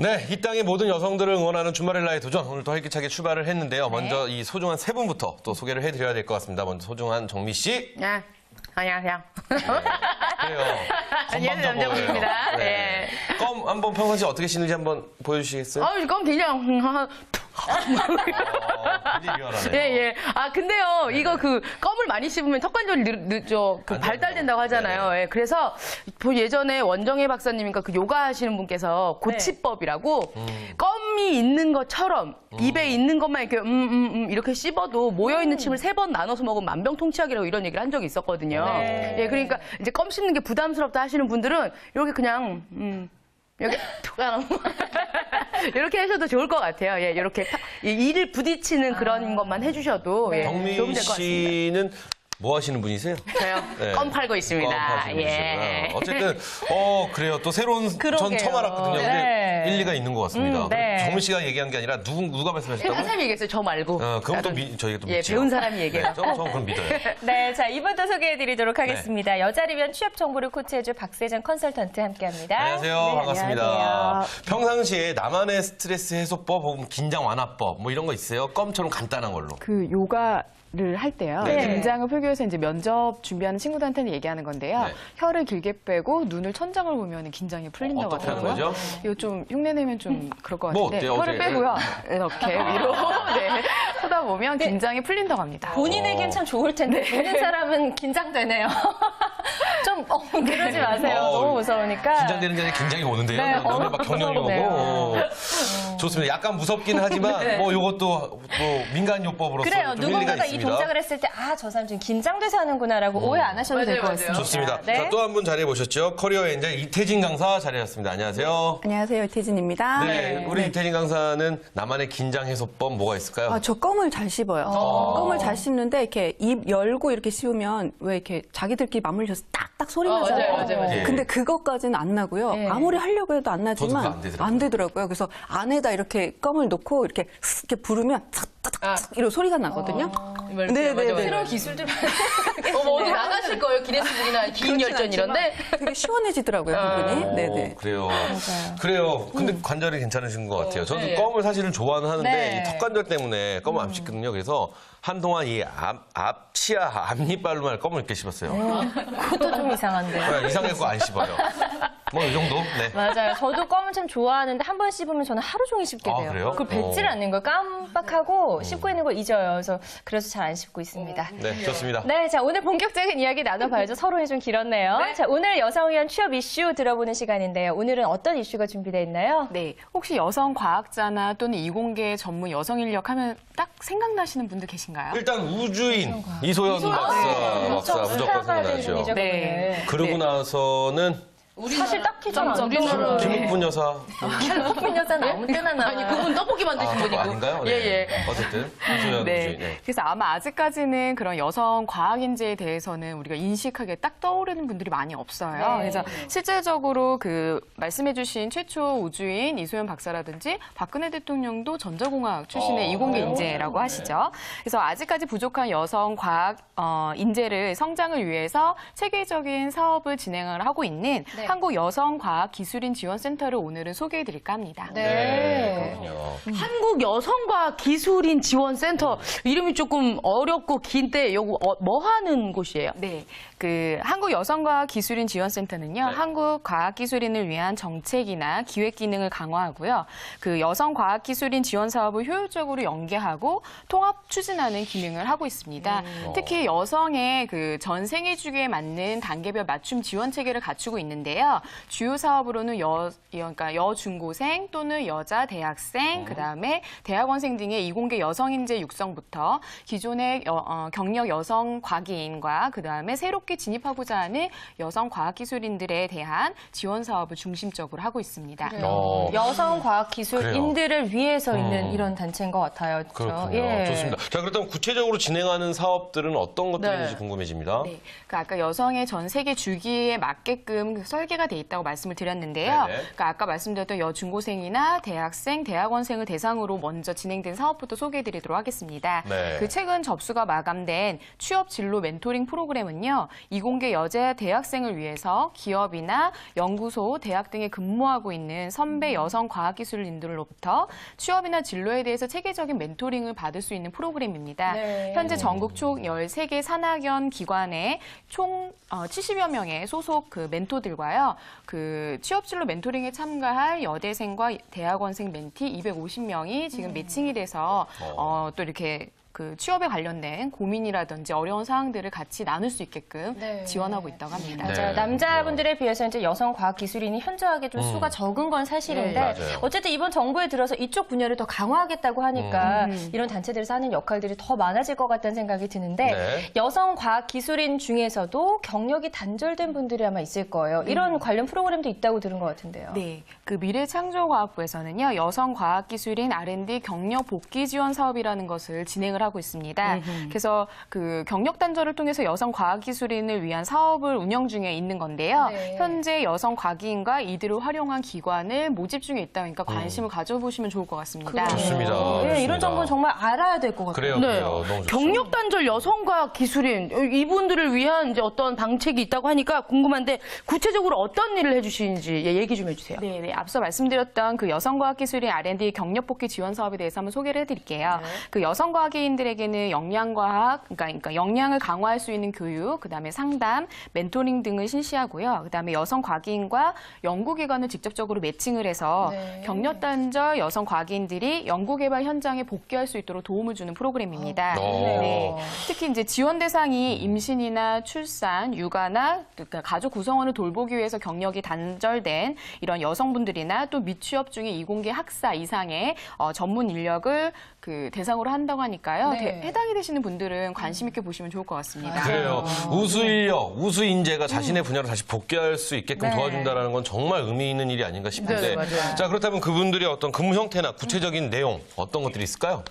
네, 이 땅의 모든 여성들을 응원하는 주말의 라의 도전. 오늘 또 활기차게 출발을 했는데요. 먼저 이 소중한 세 분부터 또 소개를 해드려야 될 것 같습니다. 먼저 소중한 정미 씨. 네. 안녕하세요. 그래요. 안녕하세요, 남정미입니다. 네. 껌 한번 평상시 어떻게 씻는지 한번 보여주시겠어요? 껌 그냥 굉장히 리얼하네요. 예. 아, 근데요, 이거 껌을 많이 씹으면 턱관절이 발달된다고 하잖아요. 네. 예, 그래서 예전에 원정혜 박사님인가 요가 하시는 분께서 고치법이라고 껌이 있는 것처럼 입에 있는 것만 이렇게 이렇게 씹어도 모여있는 침을 3번 나눠서 먹으면 만병통치약이라고 이런 얘기를 한 적이 있었거든요. 네. 예, 그러니까 이제 껌 씹는 게 부담스럽다 하시는 분들은 이렇게 그냥, 여기 툭 이렇게 하셔도 좋을 것 같아요. 예, 이렇게 이를 부딪히는 그런 것만 해주셔도 예, 도움이 정미 될 것 같습니다. 씨는 뭐 하시는 분이세요? 저요? 네. 껌 팔고 있습니다. 껌 파시는 예. 분이시구나. 어쨌든 그래요. 또 새로운 전 그러게요. 처음 알았거든요. 근데 네. 일리가 있는 것 같습니다. 네. 정미 씨가 얘기한 게 아니라 누가 말씀하셨다고요? 사람이 얘기했어요. 저 말고. 그럼 또 저희가 또 예, 믿죠. 배운 사람이 얘기해요. 네, 저 그럼 믿어요. 네, 자, 이분도 소개해드리도록 하겠습니다. 여자를 위한 취업 정보를 코치해줄 박세정 컨설턴트 함께합니다. 안녕하세요. 네, 반갑습니다. 안녕하세요. 평상시에 나만의 스트레스 해소법, 혹은 긴장 완화법 뭐 이런 거 있어요? 껌처럼 간단한 걸로. 요가를 할 때요. 네. 긴장을 풀기 위해서 이제 면접 준비하는 친구들한테는 얘기하는 건데요. 네. 혀를 길게 빼고 눈을 천장을 보면 긴장이 풀린다고 어떻게 하는 하더라고요. 거죠? 이거 좀 흉내내면 좀 그럴 것 뭐 같은데 어때요? 혀를 어떻게? 빼고요. 이렇게 위로 쳐다보면 긴장이 풀린다고 합니다. 본인에겐 참 좋을 텐데 보는 사람은 긴장되네요. 좀 그러지 마세요. 너무 무서우니까. 긴장되는 게 아니라 긴장이 오는데요. 네, 너무 막 경련이 오고. 무섭네요. 좋습니다. 약간 무섭긴 하지만 뭐 이것도 뭐 민간요법으로서 그래요. 좀 일리가 누군가가 이 있습니다. 동작을 했을 때 저 사람 좀 긴장돼서 하는구나라고 오해 안 하셔도 될 것 맞아요. 같습니다. 좋습니다. 네. 자, 또 한 분 자리해 보셨죠? 커리어 엔젤 이태진 강사 자리했습니다. 안녕하세요. 안녕하세요. 이태진입니다. 네, 우리 이태진 강사는 나만의 긴장 해소법 뭐가 있을까요? 저 껌을 잘 씹어요. 껌을 잘 씹는데 이렇게 입 열고 이렇게 씹으면 왜 이렇게 자기들끼리 맞물려서 딱딱 소리 나잖아요. 맞아요. 근데 그것까지는 안 나고요. 네. 아무리 하려고 해도 안 저도 그거 나지만 안 되더라고요. 안 되더라고요. 그래서 안에다 이렇게 껌을 넣고 이렇게 쓱 이렇게 부르면 탁탁탁 이런 소리가 나거든요. 새로운 기술들 어디 나가실 거예요? 기네스북이나 긴 열전 이런데. 되게 시원해지더라고요, 기분이. 네네. 그래요. 그래요. 근데 관절이 괜찮으신 것 같아요. 저도 네. 껌을 사실은 좋아는 하는데 네. 이 턱관절 때문에 껌을 안 씹거든요. 그래서 한동안 이 치아 앞니빨로만 껌을 이렇게 씹었어요. 그것도 좀 이상한데. 이상해서 안 씹어요. 뭐 이 정도? 네. 맞아요. 저도 껌을 참 좋아하는데 한 번 씹으면 저는 하루 종일 씹게 아, 돼요. 그래요? 그걸 뱉질 않는 걸 깜빡하고 씹고 있는 걸 잊어요. 그래서 잘 안 씹고 있습니다. 네, 좋습니다. 네, 자, 오늘 본격적인 이야기 나눠봐야죠. 서론이 좀 길었네요. 자, 오늘 여성 위한 취업 이슈 들어보는 시간인데요. 오늘은 어떤 이슈가 준비되어 있나요? 네, 혹시 여성 과학자나 또는 이공계 전문 여성 인력 하면 딱 생각나시는 분들 계신가요? 일단 우주인 이소연 박사 무조건 생각나죠. 네. 그러고 나서는 사실 딱히 좀 안 우리나라 김옥분 여사 민 여자는 아무 때나 나와요. 아니, 그분 떡볶이 만드신 그거 분이고. 아닌가요? 네. 예. 어쨌든 이소연 네. 우주인. 네. 그래서 아마 아직까지는 그런 여성 과학 인재에 대해서는 우리가 인식하게 딱 떠오르는 분들이 많이 없어요. 네. 그래서 실제적으로 말씀해주신 최초 우주인 이소연 박사라든지 박근혜 대통령도 전자공학 출신의 이공계 인재라고 하시죠. 그래서 아직까지 부족한 여성 과학 인재를 성장을 위해서 체계적인 사업을 진행을 하고 있는 네. 한국 여성과학기술인 지원센터를 오늘은 소개해드릴까 합니다. 네. 그렇군요. 한국 여성과학 기술인 지원센터 이름이 조금 어렵고 긴데 요거 뭐 하는 곳이에요? 네, 한국 여성과학기술인 지원센터는요, 네. 한국 과학기술인을 위한 정책이나 기획 기능을 강화하고요, 여성과학기술인 지원 사업을 효율적으로 연계하고 통합 추진하는 기능을 하고 있습니다. 특히 여성의 전 생애 주기에 맞는 단계별 맞춤 지원 체계를 갖추고 있는데요. 주요 사업으로는 그러니까 여중고생 또는 여자 대학생, 그다음에 대학원생 등의 이공계 여성 인재 육성부터 기존의 경력 여성 과기인과 그다음에 새롭게 진입하고자 하는 여성 과학기술인들에 대한 지원 사업을 중심적으로 하고 있습니다. 여성 과학 기술인들을 위해서 있는 음. 이런 단체인 것 같아요. 그렇죠? 그렇군요. 좋습니다. 자, 그렇다면 구체적으로 진행하는 사업들은 어떤 것들인지 네. 궁금해집니다. 네, 아까 여성의 전 세계 주기에 맞게끔 설계가 돼 있다고 말씀을 드렸는데요. 네네. 그러니까 아까 말씀드렸던 여중고생이나 대학생, 대학원생을 대상으로 먼저 진행된 사업부터 소개해드리도록 하겠습니다. 네. 그 최근 접수가 마감된 취업 진로 멘토링 프로그램은요. 이공계 여자 대학생을 위해서 기업이나 연구소, 대학 등에 근무하고 있는 선배 여성 과학기술인들로부터 취업이나 진로에 대해서 체계적인 멘토링을 받을 수 있는 프로그램입니다. 네. 현재 전국 총 13개 산학연 기관에 총 70여 명의 소속 그 멘토들과요. 그 취업진로 멘토링에 참가할 여대생과 대학원생 멘티 250명이 지금 매칭이 돼서 또 이렇게 그 취업에 관련된 고민이라든지 어려운 사항들을 같이 나눌 수 있게끔 네. 지원하고 있다고 합니다. 네. 맞아요. 남자분들에 비해서 이제 여성 과학기술인이 현저하게 좀 수가 적은 건 사실인데 맞아요. 어쨌든 이번 정부에 들어서 이쪽 분야를 더 강화하겠다고 하니까 이런 단체들에서 하는 역할들이 더 많아질 것 같다는 생각이 드는데 네. 여성 과학기술인 중에서도 경력이 단절된 분들이 아마 있을 거예요. 이런 관련 프로그램도 있다고 들은 것 같은데요. 네, 그 미래창조과학부에서는요 여성 과학기술인 R&D 경력 복귀 지원 사업이라는 것을 진행을 하고 있습니다. 그래서 그 경력 단절을 통해서 여성 과학기술인을 위한 사업을 운영 중에 있는 건데요. 네. 현재 여성 과학인과 이들을 활용한 기관을 모집 중에 있다 보니까 관심을 가져보시면 좋을 것 같습니다. 좋습니다. 네, 좋습니다. 이런 정보는 정말 알아야 될 것 같아요. 그래요, 네. 그래요. 너무 좋죠. 경력 단절 여성과학 기술인 이분들을 위한 이제 어떤 방책이 있다고 하니까 궁금한데 구체적으로 어떤 일을 해주시는지 얘기 좀 해주세요. 네, 네. 앞서 말씀드렸던 그 여성과학기술인 R&D 경력복귀 지원 사업에 대해서 한번 소개를 해드릴게요. 그 여성과학인들에게는 역량과학, 그러니까 역량을 강화할 수 있는 교육, 그다음에 상담, 멘토링 등을 실시하고요. 그다음에 여성과학인과 연구기관을 직접적으로 매칭을 해서 네. 경력 단절 여성과학인들이 연구개발 현장에 복귀할 수 있도록 도움을 주는 프로그램입니다. 네. 특히 이제 지원 대상이 임신이나 출산, 육아나 그러니까 가족 구성원을 돌보기 위해서 경력이 단절된 이런 여성분들이나 또 미취업 중에 이공계 학사 이상의 전문 인력을 그 대상으로 한다고 하니까요. 네. 해당이 되시는 분들은 관심 있게 보시면 좋을 것 같습니다. 그래요. 우수 인력, 우수 인재가 자신의 분야로 다시 복귀할 수 있게끔 네. 도와준다는 건 정말 의미 있는 일이 아닌가 싶은데. 네, 맞아요. 자, 그렇다면 그분들이 어떤 근무 형태나 구체적인 내용 어떤 것들이 있을까요?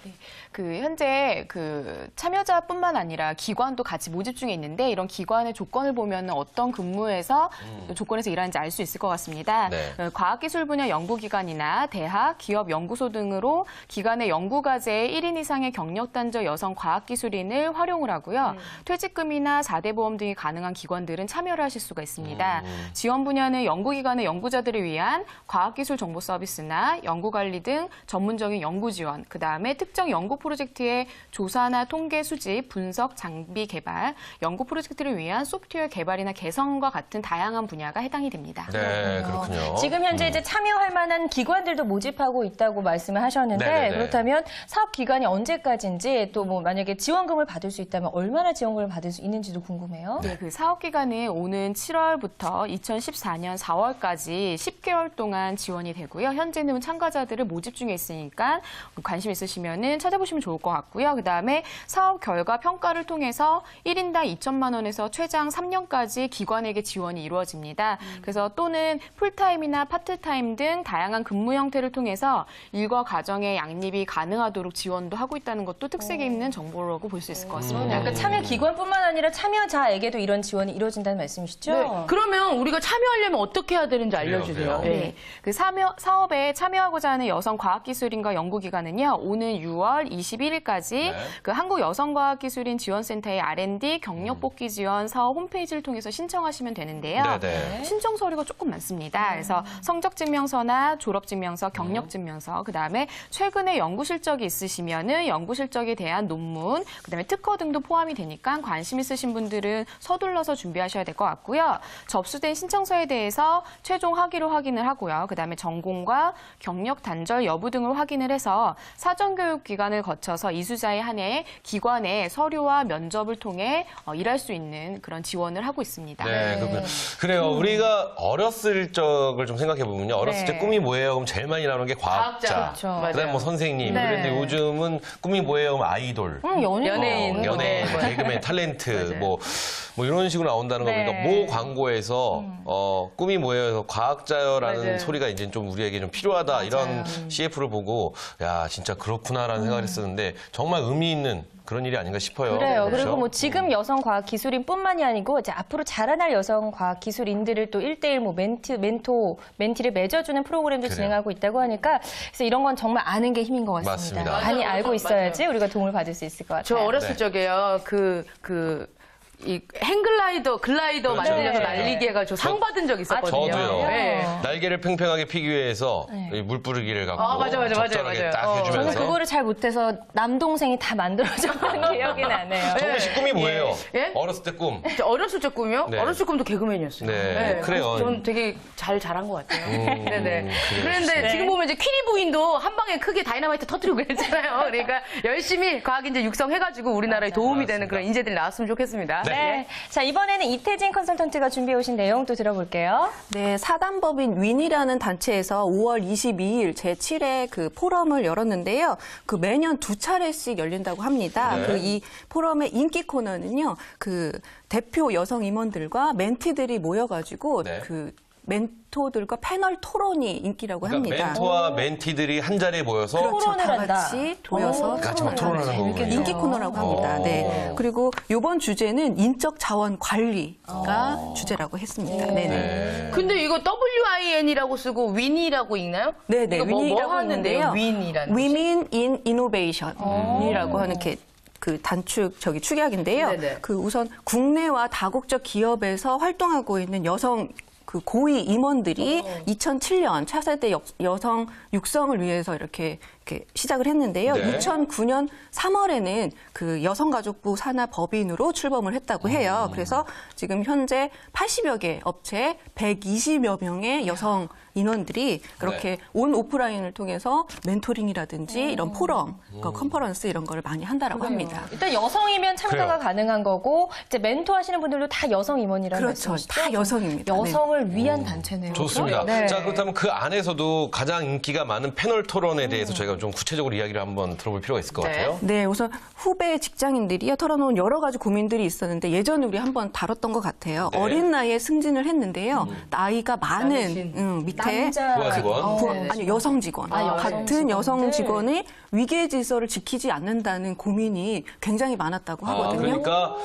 그 현재 그 참여자뿐만 아니라 기관도 같이 모집 중에 있는데 이런 기관의 조건을 보면 어떤 근무에서 조건에서 일하는지 알 수 있을 것 같습니다. 네. 과학기술 분야 연구기관이나 대학, 기업, 연구소 등으로 기관의 연구과제에 1인 이상의 경력 단절 여성 과학기술인을 활용을 하고요. 퇴직금이나 4대 보험 등이 가능한 기관들은 참여를 하실 수가 있습니다. 지원 분야는 연구기관의 연구자들을 위한 과학기술 정보 서비스나 연구관리 등 전문적인 연구 지원, 그다음에 특정 연구 프로젝트의 조사나 통계 수집, 분석, 장비 개발, 연구 프로젝트를 위한 소프트웨어 개발이나 개선과 같은 다양한 분야가 해당이 됩니다. 네, 그렇군요. 지금 현재 이제 참여할 만한 기관들도 모집하고 있다고 말씀을 하셨는데 네네네. 그렇다면 사업 기간이 언제까지인지 또 뭐 만약에 지원금을 받을 수 있다면 얼마나 지원금을 받을 수 있는지도 궁금해요. 네, 그 사업 기간은 오는 7월부터 2014년 4월까지 10개월 동안 지원이 되고요. 현재는 참가자들을 모집 중에 있으니까 관심 있으시면은 찾아보시면 좋을 것 같고요. 그다음에 사업 결과 평가를 통해서 1인당 2천만 원에서 최장 3년까지 기관에게 지원이 이루어집니다. 그래서 또는 풀타임이나 파트타임 등 다양한 근무 형태를 통해서 일과 가정의 양립이 가능하도록 지원도 하고 있다는 것도 특색 있는 정보라고 볼 수 있을 것 같습니다. 그러니까 참여 기관뿐만 아니라 참여자에게도 이런 지원이 이루어진다는 말씀이시죠? 네. 그러면 우리가 참여하려면 어떻게 해야 되는지 알려주세요. 그래요. 네, 그 사업에 참여하고자 하는 여성 과학기술인과 연구기관은요, 오는 6월 21일까지 네. 그 한국여성과학기술인 지원센터의 R&D 경력복귀 지원 사업 홈페이지를 통해서 신청하시면 되는데요. 네네. 신청 서류가 조금 많습니다. 그래서 성적증명서나 졸업증명서, 경력증명서, 그다음에 최근에 연구 실적이 있으시면은 연구 실적에 대한 논문, 그다음에 특허 등도 포함이 되니까 관심 있으신 분들은 서둘러서 준비하셔야 될 것 같고요. 접수된 신청서에 대해서 최종 학위로 확인을 하고요. 그다음에 전공과 경력 단절 여부 등을 확인을 해서 사전교육 기간을 거쳐서 이수자에 한해 기관의 서류와 면접을 통해 일할 수 있는 그런 지원을 하고 있습니다. 네, 그렇군요. 그래요. 우리가 어렸을 적을 좀 생각해 보면요. 어렸을 네. 때 꿈이 뭐예요? 그럼 제일 많이 나오는 게 과학자. 그렇죠. 그다음에 뭐 선생님. 네. 그런데 요즘은 꿈이 뭐예요? 그럼 아이돌. 연예인. 연예인. 연예인, 네. 개그맨, 탤런트, 뭐 뭐 이런 식으로 나온다는 거 네. 보니까 모 광고에서 꿈이 뭐예요? 과학자여라는 맞아요. 소리가 이제 좀 우리에게 좀 필요하다 이런 CF를 보고 야 진짜 그렇구나라는 생각을 했었는데 정말 의미 있는 그런 일이 아닌가 싶어요. 그래요. 그렇죠? 그리고 뭐 지금 여성 과학 기술인뿐만이 아니고 이제 앞으로 자라날 여성 과학 기술인들을 또 1대1 뭐 멘티를 맺어주는 프로그램도 그래요. 진행하고 있다고 하니까 그래서 이런 건 정말 아는 게 힘인 것 같습니다. 맞습니다. 많이 맞아요. 알고 있어야지 우리가 도움을 받을 수 있을 것 같아요. 저 어렸을 네. 적에요. 이 행글라이더, 글라이더 그렇죠. 만들면서 네. 날리기 해가지고 상 받은 적 있었거든요. 저도요. 네. 날개를 팽팽하게 피기 위해서 네. 이 물뿌리기를 갖고 맞아. 적절하게 딱 저는 해주면서 저는 그거를 잘 못해서 남동생이 다 만들어줬던 기억이 나네요. 정민 씨 꿈이 뭐예요? 예? 어렸을 때 꿈. 저 어렸을 때 꿈이요? 네. 어렸을 때 꿈도 개그맨이었어요. 네, 그래요. 전 되게 잘 자란 것 같아요. 네네. 그래요. 그런데 네. 지금 보면 이제 퀴리 부인도 한 방에 크게 다이너마이트 터뜨리고 그랬잖아요. 그러니까 열심히 과학 인재 육성해가지고 우리나라에 도움이 되는 그런 인재들이 나왔으면 좋겠습니다. 네. 자, 이번에는 이태진 컨설턴트가 준비해 오신 내용 또 들어볼게요. 네, 사단법인 윈이라는 단체에서 5월 22일 제7회 그 포럼을 열었는데요. 그 매년 2차례씩 열린다고 합니다. 네. 그 이 포럼의 인기 코너는요. 그 대표 여성 임원들과 멘티들이 모여가지고 네. 그 멘토들과 패널 토론이 인기라고 그러니까 합니다. 멘토와 멘티들이 한 자리에 모여서 그렇죠. 토론을 다 한다. 같이 모여서 같이 막 토론하는 거군요. 인기 코너라고 합니다. 네. 그리고 이번 주제는 인적 자원 관리가 주제라고 했습니다. 네네. 네. 근데 이거 WIN이라고 쓰고 윈이라고 읽나요? 네네. 이거 뭐 윈이라고 하는데요? 하는데요. 윈이라는 Women in Innovation이라고 하는 그 축약인데요. 네네. 그 우선 국내와 다국적 기업에서 활동하고 있는 여성 그 고위 임원들이 2007년 차세대 여성 육성을 위해서 이렇게 시작을 했는데요. 네. 2009년 3월에는 그 여성가족부 산하 법인으로 출범을 했다고 해요. 그래서 지금 현재 80여 개 업체 120여 명의 여성 인원들이 그렇게 온 오프라인을 통해서 멘토링이라든지 이런 포럼, 컨퍼런스 이런 거를 많이 한다라고 합니다. 일단 여성이면 참가가 그래요. 가능한 거고 이제 멘토 하시는 분들도 다 여성 임원이라는 그렇죠. 말씀이시죠? 다 여성입니다. 여성을 위한 단체네요. 좋습니다. 네. 자, 그렇다면 그 안에서도 가장 인기가 많은 패널 토론에 대해서 저희가 좀 구체적으로 이야기를 한번 들어볼 필요가 있을 것 네. 같아요. 네, 우선 후배 직장인들이요 털어놓은 여러 가지 고민들이 있었는데 예전에 우리 한번 다뤘던 것 같아요. 네. 어린 나이에 승진을 했는데요. 나이가 많은 밑에 남자 부하 직원. 아니 여성 직원 같은 여성 직원이 위계 질서를 지키지 않는다는 고민이 굉장히 많았다고 하거든요. 그러니까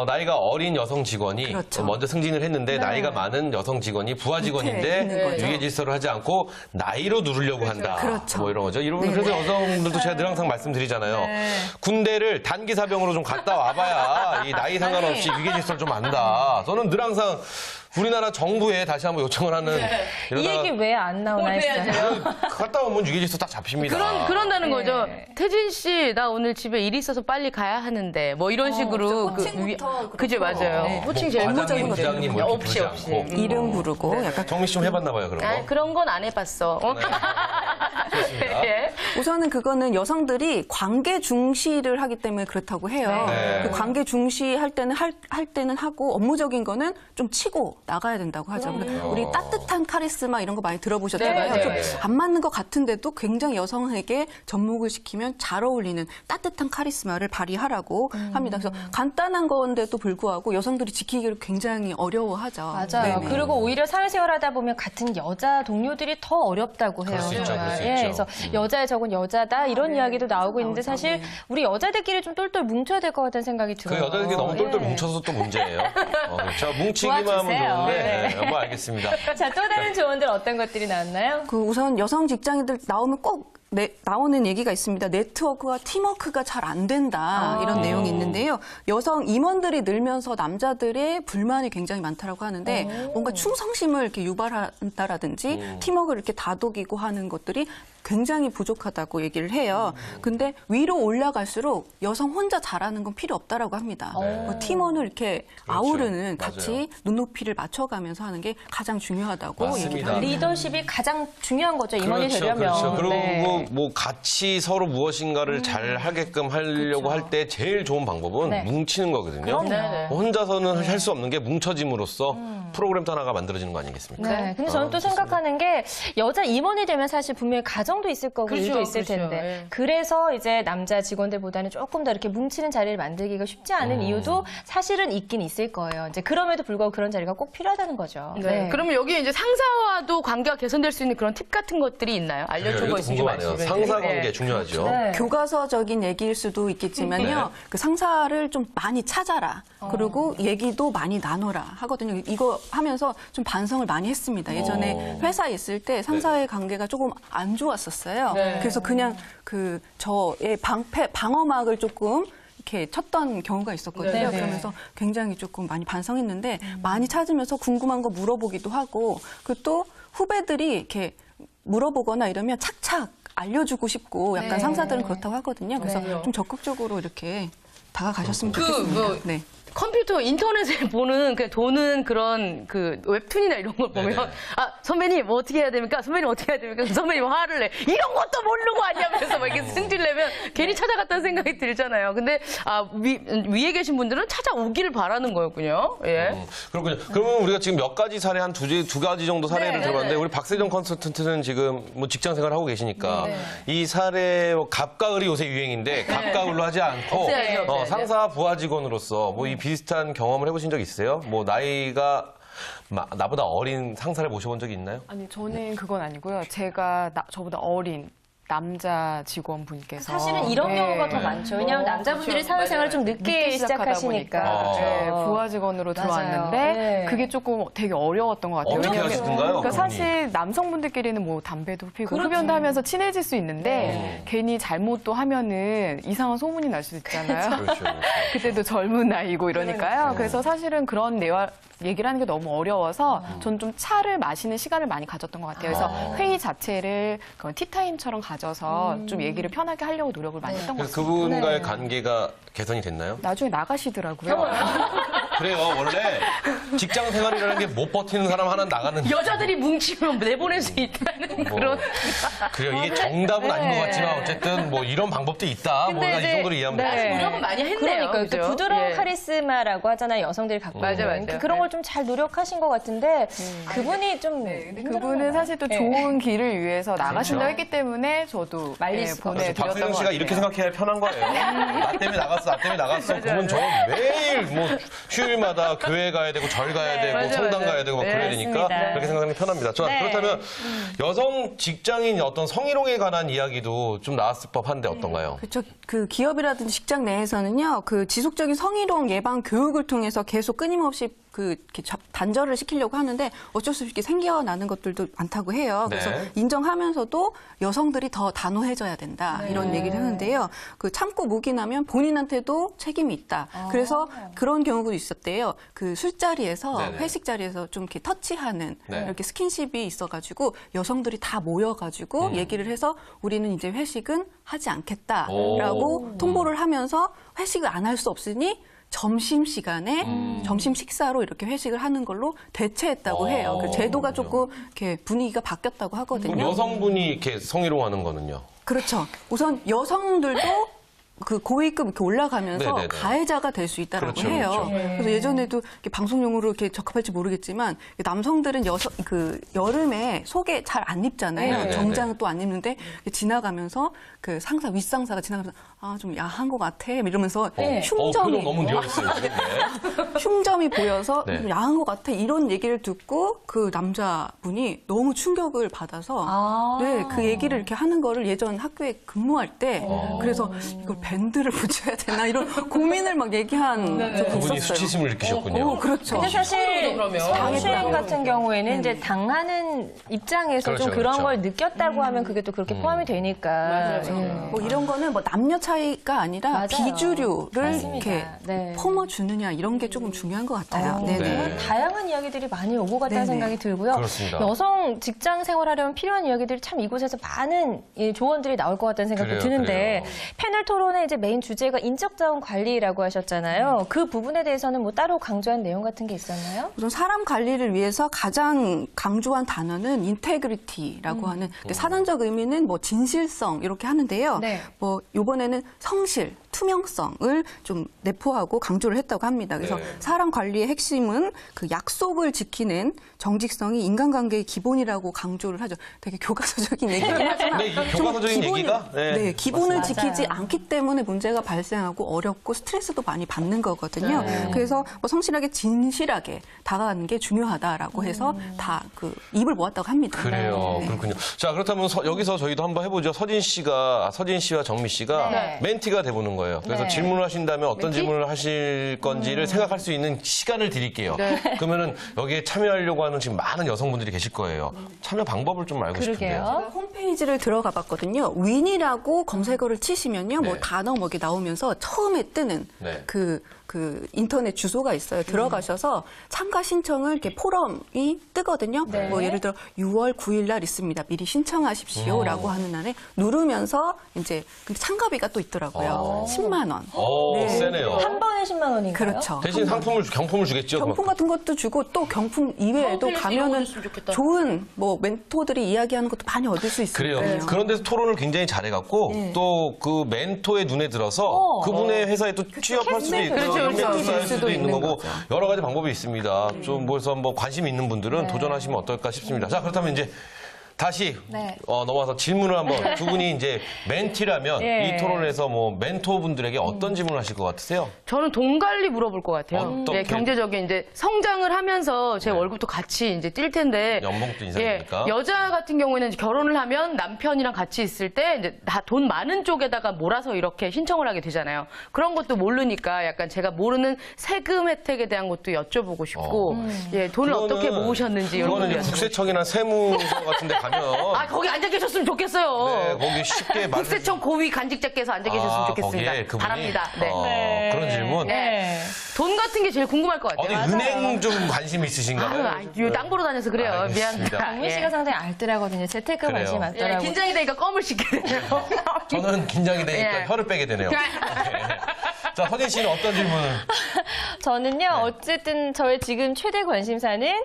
나이가 어린 여성 직원이 그렇죠. 먼저 승진을 했는데 나이가 많은 여성 직원이 부하 있는 직원인데 거죠. 위계 질서를 하지 않고 나이로 누르려고 한다. 그렇죠. 뭐 이런 거죠. 이런 네네. 그래서 여성들도 제가 늘 항상 말씀드리잖아요. 군대를 단기 사병으로 좀 갔다 와봐야 이 나이 상관없이 위계 질서를 좀 안다. 저는 늘 항상 우리나라 정부에 다시 한번 요청을 하는 이 얘기 왜 안 나오나 했어요. 갔다 오면 위계 질서 딱 잡힙니다. 그런다는 거죠. 네. 태진 씨, 나 오늘 집에 일 있어서 빨리 가야 하는데, 뭐 이런 식으로. 호칭부터 그죠, 맞아요. 네. 호칭 제일 과장님, 무조건 부장님 뭐 이렇게 없이, 부르지 없이. 않고. 이름 부르고 약간 정민 씨 좀 해봤나 봐요, 그런 거. 아, 그런 건 안 해봤어. 좋습니다. 예. 우선은 그거는 여성들이 관계 중시를 하기 때문에 그렇다고 해요. 네. 그 관계 중시할 때는 할 때는 하고 업무적인 거는 좀 치고 나가야 된다고 하죠. 우리 따뜻한 카리스마 이런 거 많이 들어보셨잖아요. 네, 좀 네. 안 맞는 것 같은데도 굉장히 여성에게 접목을 시키면 잘 어울리는 따뜻한 카리스마를 발휘하라고 합니다. 그래서 간단한 건데도 불구하고 여성들이 지키기를 굉장히 어려워하죠. 맞아요. 네네. 그리고 오히려 사회생활 하다 보면 같은 여자 동료들이 더 어렵다고 해요. 그럴 수 있죠, 정말. 그럴 수 예, 있죠. 그래서 여자의 적은 여자다 이런 이야기도 나오고 있는데 나오죠. 사실 우리 여자들끼리 좀 똘똘 뭉쳐야 될 것 같다는 생각이 그 들어요. 여자들끼리 너무 똘똘 예. 뭉쳐서 또 문제예요. 그렇죠. 뭉치기만 하면 도와주세요. 좋은데, 네. 뭐 알겠습니다. 자, 또 다른 조언들 어떤 것들이 나왔나요? 그 우선 여성 직장인들 나오면 꼭 나오는 얘기가 있습니다. 네트워크와 팀워크가 잘 안 된다 이런 내용이 있는데요. 여성 임원들이 늘면서 남자들의 불만이 굉장히 많다라고 하는데 뭔가 충성심을 이렇게 유발한다라든지 팀워크를 이렇게 다독이고 하는 것들이 굉장히 부족하다고 얘기를 해요. 근데 위로 올라갈수록 여성 혼자 잘하는 건 필요 없다라고 합니다. 뭐 팀원을 이렇게 그렇죠. 아우르는 맞아요. 같이 눈높이를 맞춰가면서 하는 게 가장 중요하다고 맞습니다. 얘기를 합니다. 리더십이 가장 중요한 거죠. 임원이 되려면. 그렇죠. 그리고 네. 뭐 같이 서로 무엇인가를 잘 하게끔 하려고 할 때 제일 좋은 방법은 네. 뭉치는 거거든요. 그럼요. 네. 혼자서는 할 수 없는 게 뭉쳐짐으로써 프로그램 하나가 만들어지는 거 아니겠습니까? 네. 근데 저는 또 생각하는 게 여자 임원이 되면 사실 분명히 가정도 있을 거고 그렇죠, 일도 있을 그렇죠. 텐데 예. 그래서 이제 남자 직원들보다는 조금 더 이렇게 뭉치는 자리를 만들기가 쉽지 않은 이유도 사실은 있긴 있을 거예요. 이제 그럼에도 불구하고 그런 자리가 꼭 필요하다는 거죠. 네. 그러면 여기 이제 상사와도 관계가 개선될 수 있는 그런 팁 같은 것들이 있나요? 알려준 거 이것도 있으면 좀 궁금하네요. 말씀해 상사 주세요. 관계 네. 중요하죠. 네. 교과서적인 얘기일 수도 있겠지만요. 네. 그 상사를 좀 많이 찾아라. 그리고 얘기도 많이 나눠라 하거든요. 이거 하면서 좀 반성을 많이 했습니다. 예전에 회사에 있을 때 상사의 관계가 조금 안 좋았었어요. 네. 그래서 그냥 그 저의 방어막을 조금 이렇게 쳤던 경우가 있었거든요. 네, 네. 그러면서 굉장히 조금 많이 반성했는데 많이 찾으면서 궁금한 거 물어보기도 하고 그리고 또 후배들이 이렇게 물어보거나 이러면 착착 알려주고 싶고 약간 네. 상사들은 그렇다고 하거든요. 그래서 네. 좀 적극적으로 이렇게 다가가셨으면 그, 좋겠습니다. 뭐, 네. 컴퓨터 인터넷에 보는 그 도는 그런 그 웹툰이나 이런 걸 보면 네네. 아 선배님 뭐 어떻게 해야 됩니까? 선배님 어떻게 해야 됩니까? 선배님 화를 내 이런 것도 모르고 왔냐면서 막 이렇게 승질내면 괜히 찾아갔다는 생각이 들잖아요. 근데 위에 계신 분들은 찾아오기를 바라는 거였군요. 예. 그렇군요. 그러면 우리가 지금 몇 가지 사례 한 두 가지 정도 사례를 네, 들어봤는데 네. 우리 박세정 컨설턴트는 지금 뭐 직장 생활을 하고 계시니까 이 사례 갑가을이 요새 유행인데 갑가을로 하지 않고 없애야죠, 없애야죠. 상사 부하 직원으로서 뭐 이 비슷한 경험을 해보신 적 있어요? 뭐 나이가 나보다 어린 상사를 모셔본 적이 있나요? 아니 저는 그건 아니고요. 제가 저보다 어린 남자 직원분께서 사실은 이런 네. 경우가 더 많죠. 왜냐하면 남자분들이 그렇죠. 사회생활을 좀 맞아요. 늦게 시작하다 시작하시니까. 보니까 네, 그렇죠. 부하 직원으로 맞아요. 들어왔는데 네. 그게 조금 되게 어려웠던 것 같아요. 어떻게 왜냐하면 하시던가요? 그러니까 그분이? 사실 남성분들끼리는 뭐 담배도 피고 흡연도 하면서 친해질 수 있는데 괜히 잘못 또 하면은 이상한 소문이 날 수 있잖아요. 그렇죠. 그때도 젊은 나이고 이러니까요. 그래서 사실은 그런 얘기를 하는 게 너무 어려워서 전 좀 차를 마시는 시간을 많이 가졌던 것 같아요. 그래서 회의 자체를 티타임처럼 가져서 좀 얘기를 편하게 하려고 노력을 많이 했던 것 그래서 같습니다. 그분과의 관계가 개선이 됐나요? 나중에 나가시더라고요. 그래요. 원래 직장 생활이라는 게 못 버티는 사람 하나 나가는 여자들이 뭉치면 내보낼 수 있다는 뭐, 그런. 그래요. 이게 정답은 아닌 것 같지만 어쨌든 뭐 이런 방법도 있다. 뭐 이 정도로 이해하면 네. 되겠습니다. 노력은 많이 했네요. 그러니까 그죠? 부드러운 예. 카리스마라고 하잖아요. 여성들이 갖고 맞아요, 있는. 맞아요. 그런 네. 걸 좀 잘 노력하신 것 같은데 그분이 좀 그분은 사실 또 좋은 길을 위해서 나가신다고 그렇죠. 했기 때문에 저도 말릴 수가 그래서 보내드렸던 박세정 것 씨가 같아요. 이렇게 생각해야 편한 거예요. 나 때문에 나갔어, 나 때문에 나갔어. 그러면 저 매일 뭐 휴일마다 교회 가야 되고 절 가야 되고 맞아요, 성당 맞아요. 가야 되고 막 네, 그래야 되니까 맞습니다. 그렇게 생각하는 게 편합니다. 자, 네. 그렇다면 여성 직장인 어떤 성희롱에 관한 이야기도 좀 나왔을 법한데 어떤가요? 그렇죠. 그 기업이라든지 직장 내에서는요, 그 지속적인 성희롱 예방 교육을 통해서 계속 끊임없이 이렇게 단절을 시키려고 하는데 어쩔 수 없이 생겨나는 것들도 많다고 해요. 그래서 네. 인정하면서도 여성들이 더 단호해져야 된다 이런 얘기를 하는데요. 그 참고 묵인하면 본인한테도 책임이 있다. 그래서 그런 경우도 있었대요. 그 술자리에서 네네. 회식 자리에서 좀 이렇게 터치하는 네. 이렇게 스킨십이 있어가지고 여성들이 다 모여가지고 얘기를 해서 우리는 이제 회식은 하지 않겠다라고 통보를 하면서 회식을 안 할 수 없으니 점심시간에 점심 식사로 이렇게 회식을 하는 걸로 대체했다고 해요. 그 제도가 조금 이렇게 분위기가 바뀌었다고 그럼 하거든요. 여성분이 이렇게 성희롱하는 거는요? 그렇죠. 우선 여성들도 그 고위급 이렇게 올라가면서 네네네. 가해자가 될 수 있다라고 그렇죠, 해요. 그렇죠. 그래서 예전에도 이렇게 방송용으로 이렇게 적합할지 모르겠지만 남성들은 그 여름에 속에 잘 안 입잖아요. 네네네. 정장은 또 안 입는데 이렇게 지나가면서 그 상사 윗상사가 지나가면서 아 좀 야한 것 같아 이러면서 표정 흉점이 너무 누워있어요. 지금. 네. 흉점이 보여서 네. 좀 야한 것 같아 이런 얘기를 듣고 그 남자분이 너무 충격을 받아서 네, 그 얘기를 이렇게 하는 거를 예전 학교에 근무할 때 그래서 이걸 밴드를 붙여야 되나 이런 고민을 막 얘기한 적이 그분이 있었어요. 수치심을 느끼셨군요. 그렇죠. 근데 사실 그러면. 성추행 같은 경우에는 이제 당하는 입장에서 그렇죠, 좀 그런 그렇죠. 걸 느꼈다고 하면 그게 또 그렇게 포함이 되니까. 뭐 이런 거는 뭐 남녀 차이가 아니라 맞아요. 비주류를 맞습니다. 이렇게 네. 품어주느냐 이런 게 조금 중요한 것 같아요. 네네. 네. 다양한 이야기들이 많이 오고 갔다는 네네. 생각이 들고요. 그렇습니다. 여성 직장 생활하려면 필요한 이야기들이 참 이곳에서 많은 이 조언들이 나올 것 같다는 생각도 그래요, 드는데 그래요. 패널 토론의 이제 메인 주제가 인적 자원 관리라고 하셨잖아요. 그 부분에 대해서는 뭐 따로 강조한 내용 같은 게 있었나요? 우선 사람 관리를 위해서 가장 강조한 단어는 인테그리티라고 하는 사전적 의미는 뭐 진실성 이렇게 하는데요. 네. 뭐 이번에는 성실, 투명성을 좀 내포하고 강조를 했다고 합니다. 그래서 네. 사람 관리의 핵심은 그 약속을 지키는 정직성이 인간관계의 기본이라고 강조를 하죠. 되게 교과서적인 얘기긴 하지만 네, 이게 좀 교과서적인 기본을- 얘기가? 네. 네, 기본을 맞습니다. 지키지 않기 때문에 문제가 발생하고 어렵고 스트레스도 많이 받는 거거든요. 그래서 뭐 성실하게 진실하게 다가가는 게 중요하다라고 해서 다 그 입을 모았다고 합니다. 그래요. 네. 그렇군요. 자, 그렇다면 여기서 저희도 한번 해보죠. 서진 씨와 정미 씨가 네. 멘티가 돼보는 거예요. 그래서 네. 질문을 하신다면 어떤 질문을 하실 건지를 생각할 수 있는 시간을 드릴게요. 그러면은 여기에 참여하려고 하는 지금 많은 여성분들이 계실 거예요. 참여 방법을 좀 알고 싶은데요. 그러게요. 홈페이지를 들어가 봤거든요. 윈이라고 검색어를 치시면요. 뭐 네. 단어 뭐 이렇게 나오면서 처음에 뜨는 네. 그 인터넷 주소가 있어요. 들어가셔서 참가 신청을 이렇게 포럼이 뜨거든요. 네. 뭐 예를 들어 6월 9일 날 있습니다. 미리 신청하십시오라고 하는 날에 누르면서 이제 근데 참가비가 또 있더라고요. 10만 원. 네. 세네요. 한 번에 10만 원인가요? 그렇죠. 대신 경품을 주겠죠. 경품 같은 것도 주고 또 경품 이외에도 필리스 이런 거 가면은 줬으면 좋겠다. 좋은 뭐 멘토들이 이야기하는 것도 많이 얻을 수 있어요. 그래요. 그런 데서 토론을 굉장히 잘해갖고 또 그 멘토의 눈에 들어서 그분의 회사에 또 취업할 수도 있고 그렇죠, 그렇죠. 인맥도 쌓일 수도 있는 거고 거죠. 여러 가지 방법이 있습니다. 좀 그래서 뭐 관심 있는 분들은 도전하시면 어떨까 싶습니다. 자, 그렇다면 이제 다시 네. 넘어와서 질문을 한번 두 분이 이제 멘티라면 예. 이 토론에서 뭐 멘토분들에게 어떤 질문을 하실 것 같으세요? 저는 돈 관리 물어볼 것 같아요. 어떻게? 네, 경제적인 이제 성장을 하면서 제 월급도 같이 이제 뛸 텐데. 연봉도 인상이니까. 여자 같은 경우에는 이제 결혼을 하면 남편이랑 같이 있을 때 이제 다 돈 많은 쪽에다가 몰아서 이렇게 신청을 하게 되잖아요. 그런 것도 모르니까 약간 제가 모르는 세금 혜택에 대한 것도 여쭤보고 싶고, 예, 돈을 어떻게 모으셨는지 이런 그거는 것도 이제 여쭤보고 국세청이나 세무서 같은 데 가면 아, 거기 앉아 계셨으면 좋겠어요. 네, 거기 쉽게 말해 국세청 고위 간직자께서 앉아 계셨으면 좋겠습니다. 거기에 그분이 바랍니다. 네. 네. 그런 질문. 네. 돈 같은 게 제일 궁금할 것 어디 같아요. 은행 좀 관심 있으신가 봐요. 땅 보러 다녀서 그래요. 알겠습니다. 미안합니다. 박민 씨가 상당히 알뜰하거든요. 재테크 그래요. 관심이 예, 많더라고요. 긴장이 되니까 껌을 씻게 되네요. 저는 긴장이 되니까 예. 혀를 빼게 되네요. 네. 자, 서진 씨는 어떤 질문을? 저는요, 어쨌든 저의 지금 최대 관심사는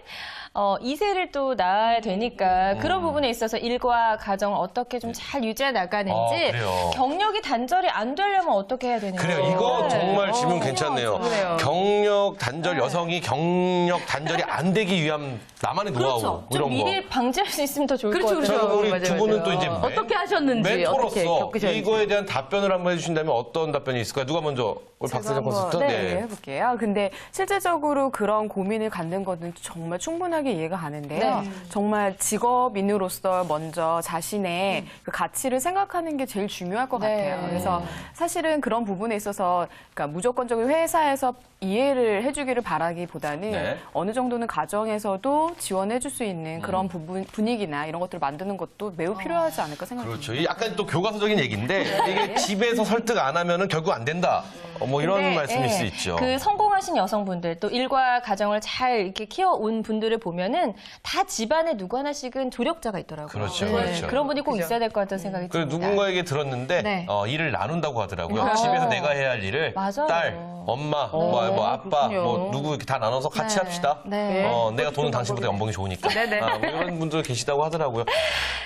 2세를 또 낳아야 되니까 그런 부분에 있어서 일과 가정을 어떻게 좀 잘 유지해 나가는지 그래요. 경력이 단절이 안 되려면 어떻게 해야 되는지. 그래요. 이거 정말 질문 괜찮네요. 그래요. 경력 단절, 여성이 경력 단절이 안 되기 위한 나만의 노하우 그렇죠. 좀 이런 거. 미리 방지할 수 있으면 더 좋을 그렇죠, 것 같아요. 자, 우리 맞아요, 두 분은 맞아요. 또 이제 어떻게 하셨는지, 어떻게 멘토로서 겪으셨는지. 이거에 대한 답변을 한번 해주신다면 어떤 답변이 있을까요? 누가 먼저? 우리 박세정 컨설턴트? 네, 해볼게요. 근데 실질적으로 그런 고민을 갖는 것은 정말 충분하게 이해가 가는데요. 네. 정말 직업인으로서 먼저 자신의 그 가치를 생각하는 게 제일 중요할 것 네. 같아요. 그래서 사실은 그런 부분에 있어서 그러니까 무조건적인 회사에서 이해를 해주기를 바라기보다는 네. 어느 정도는 가정에서도 지원해줄 수 있는 그런 분위기나 이런 것들을 만드는 것도 매우 필요하지 않을까 생각합니다. 그렇죠. 이 약간 또 교과서적인 얘기인데 이게 집에서 설득 안 하면은 결국 안 된다. 뭐 이런 근데, 말씀일 예, 수 있죠. 그 성공하신 여성분들 또 일과 가정을 잘 이렇게 키워온 분들을 보면은 다 집안에 누구 하나씩은 조력자가 있더라고요. 그렇죠, 네, 그렇죠. 그런 분이 꼭 있어야 될 것 같다는 생각이 그래 듭니다. 누군가에게 들었는데 네. 일을 나눈다고 하더라고요. 집에서 내가 해야 할 일을 맞아요. 딸, 엄마, 뭐 아빠, 그렇군요. 뭐 누구 이렇게 다 나눠서 같이 네. 합시다. 네. 내가 돈은 당신보다 연봉이 좋으니까. 뭐 이런 분들 계시다고 하더라고요.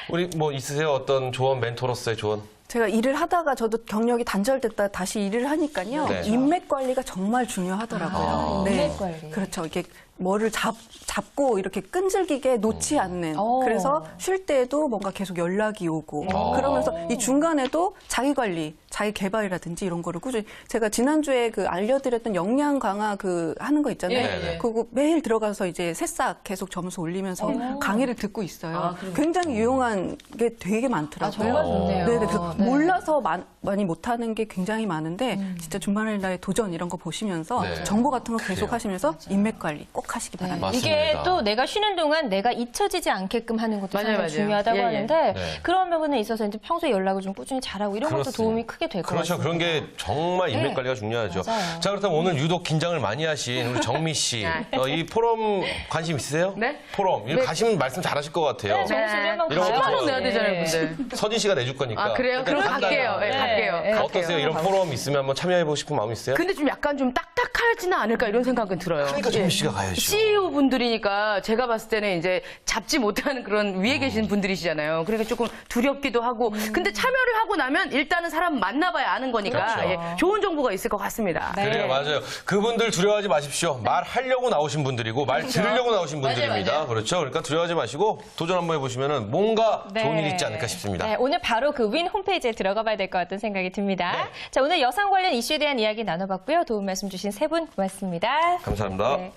우리 뭐 있으세요? 어떤 조언 멘토로서의 조언? 제가 일을 하다가 저도 경력이 단절됐다 다시 일을 하니까요. 네. 인맥 관리가 정말 중요하더라고요. 인맥 관리. 그렇죠. 이게 뭐를 잡고 이렇게 끈질기게 놓지 않는. 오. 그래서 쉴 때도 뭔가 계속 연락이 오고 그러면서 이 중간에도 자기 관리, 자기 개발이라든지 이런 거를 꾸준히 제가 지난주에 그 알려드렸던 역량 강화 그 하는 거 있잖아요. 네. 그거 매일 들어가서 이제 새싹 계속 점수 올리면서 강의를 듣고 있어요. 굉장히 유용한 게 되게 많더라고요. 정말 좋네요. 네네. 그래서 네. 몰라서 많이 못하는 게 굉장히 많은데 진짜 주말의 나의 도전 이런 거 보시면서 네. 정보 같은 거 계속 그래요. 하시면서 인맥 관리 꼭 하시기 바랍니다. 맞습니다. 이게 또 내가 쉬는 동안 내가 잊혀지지 않게끔 하는 것도 맞아요, 상당히 맞아요. 중요하다고 예, 예. 하는데 네. 그런 부분에 있어서 이제 평소에 연락을 좀 꾸준히 잘하고 이런 것도 그렇습니다. 도움이 크게 될 것 그렇죠. 같습니다. 그런 게 정말 인맥 네. 관리가 중요하죠. 맞아요. 자, 그렇다면 오늘 유독 긴장을 많이 하신 우리 정미 씨. 이 포럼 관심 있으세요? 네? 포럼. 이거 가시면 말씀 잘하실 것 같아요. 네, 정수리 한번 이런 거 가요. 10만 원 내야 네. 되잖아요, 근데. 서진 씨가 내줄 거니까. 아, 그래요? 일단 그럼 간단히. 갈게요. 네, 갈게요. 네. 어떠세요? 이런 포럼 있으면 한번 참여해보고 싶은 마음 있어요? 근데 좀 약간 좀 딱딱하지는 않을까 이런 생각은 들어요. 그러니까 정미 씨가 가야죠. CEO 분들이니까 제가 봤을 때는 이제 잡지 못하는 그런 위에 계신 분들이시잖아요. 그러니까 조금 두렵기도 하고. 근데 참여를 하고 나면 일단은 사람 만나봐야 아는 거니까 그렇죠. 예, 좋은 정보가 있을 것 같습니다. 네. 그래요, 맞아요. 그분들 두려워하지 마십시오. 말하려고 나오신 분들이고, 말 들으려고 나오신 분들입니다. 맞아요. 그렇죠. 그러니까 두려워하지 마시고, 도전 한번 해보시면은 뭔가 네. 좋은 일이 있지 않을까 싶습니다. 네, 오늘 바로 그 윈 홈페이지에 들어가 봐야 될 것 같다는 생각이 듭니다. 네. 자, 오늘 여성 관련 이슈에 대한 이야기 나눠봤고요. 도움 말씀 주신 세 분 고맙습니다. 감사합니다. 네.